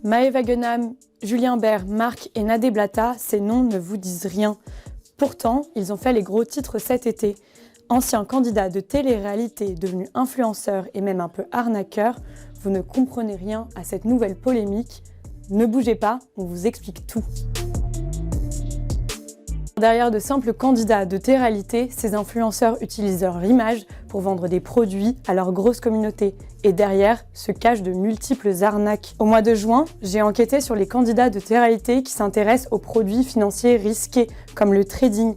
Maëva Guenam, Julien Bert, Marc et Nadé Blata, ces noms ne vous disent rien. Pourtant, ils ont fait les gros titres cet été. Anciens candidats de télé-réalité devenus influenceurs et même un peu arnaqueurs, vous ne comprenez rien à cette nouvelle polémique. Ne bougez pas, on vous explique tout. Derrière de simples candidats de télé-réalité, ces influenceurs utilisent leur image pour vendre des produits à leur grosse communauté. Et derrière se cachent de multiples arnaques. Au mois de juin, j'ai enquêté sur les candidats de télé-réalité qui s'intéressent aux produits financiers risqués, comme le trading.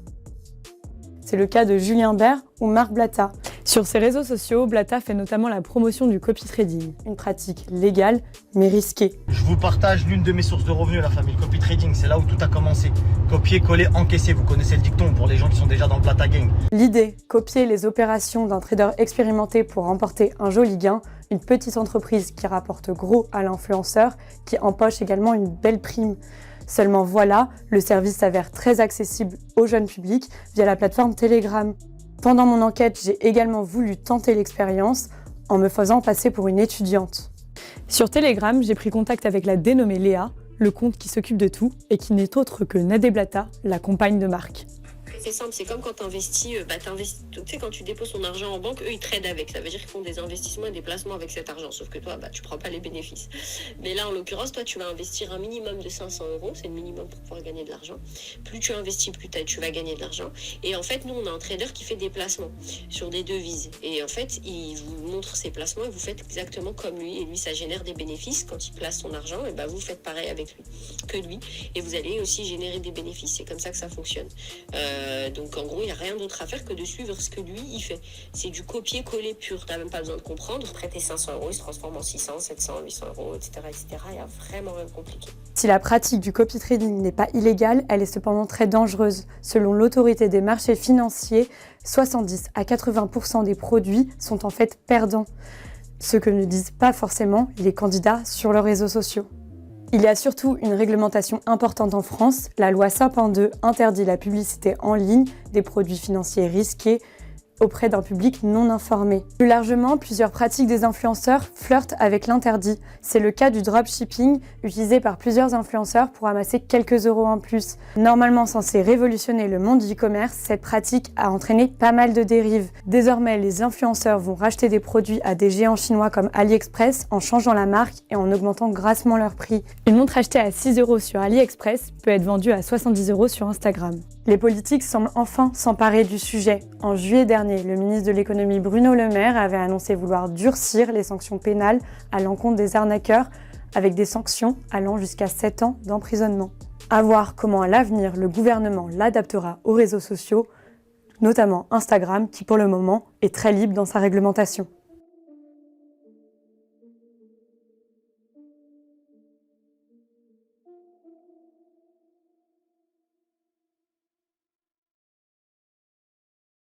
C'est le cas de Julien Bert ou Marc Blata. Sur ses réseaux sociaux, Blata fait notamment la promotion du copy trading, une pratique légale mais risquée. Je vous partage l'une de mes sources de revenus, la famille, le copy trading, c'est là où tout a commencé. Copier, coller, encaisser, vous connaissez le dicton pour les gens qui sont déjà dans le Blata Gang. L'idée, copier les opérations d'un trader expérimenté pour remporter un joli gain, une petite entreprise qui rapporte gros à l'influenceur, qui empoche également une belle prime. Seulement voilà, le service s'avère très accessible au jeune public via la plateforme Telegram. Pendant mon enquête, j'ai également voulu tenter l'expérience en me faisant passer pour une étudiante. Sur Telegram, j'ai pris contact avec la dénommée Léa, le compte qui s'occupe de tout et qui n'est autre que Nadé Blata, la compagne de Marc. C'est simple, c'est comme quand tu investis, tu sais, quand tu déposes ton argent en banque, eux ils tradent avec, ça veut dire qu'ils font des investissements et des placements avec cet argent, sauf que toi tu prends pas les bénéfices. Mais là en l'occurrence, toi tu vas investir un minimum de 500 €, c'est le minimum pour pouvoir gagner de l'argent. Plus tu investis, plus tu vas gagner de l'argent. Et en fait, nous on a un trader qui fait des placements sur des devises. Et en fait, il vous montre ses placements et vous faites exactement comme lui. Et lui, ça génère des bénéfices. Quand il place son argent, et vous faites pareil avec lui que lui. Et vous allez aussi générer des bénéfices. C'est comme ça que ça fonctionne. Donc en gros, il n'y a rien d'autre à faire que de suivre ce que lui, il fait. C'est du copier-coller pur. Tu n'as même pas besoin de comprendre. Prêter 500 €, il se transforme en 600, 700, 800 €, etc. Il n'y a vraiment rien de compliqué. Si la pratique du copy trading n'est pas illégale, elle est cependant très dangereuse. Selon l'autorité des marchés financiers, 70 à 80% des produits sont en fait perdants. Ce que ne disent pas forcément les candidats sur leurs réseaux sociaux. Il y a surtout une réglementation importante en France. La loi Sapin 2 interdit la publicité en ligne des produits financiers risqués auprès d'un public non informé. Plus largement, plusieurs pratiques des influenceurs flirtent avec l'interdit. C'est le cas du dropshipping, utilisé par plusieurs influenceurs pour amasser quelques euros en plus. Normalement censé révolutionner le monde du e-commerce, cette pratique a entraîné pas mal de dérives. Désormais, les influenceurs vont racheter des produits à des géants chinois comme AliExpress en changeant la marque et en augmentant grassement leur prix. Une montre achetée à 6 € sur AliExpress peut être vendue à 70 € sur Instagram. Les politiques semblent enfin s'emparer du sujet. En juillet dernier, le ministre de l'économie Bruno Le Maire avait annoncé vouloir durcir les sanctions pénales à l'encontre des arnaqueurs, avec des sanctions allant jusqu'à 7 ans d'emprisonnement. À voir comment à l'avenir le gouvernement l'adaptera aux réseaux sociaux, notamment Instagram qui pour le moment est très libre dans sa réglementation.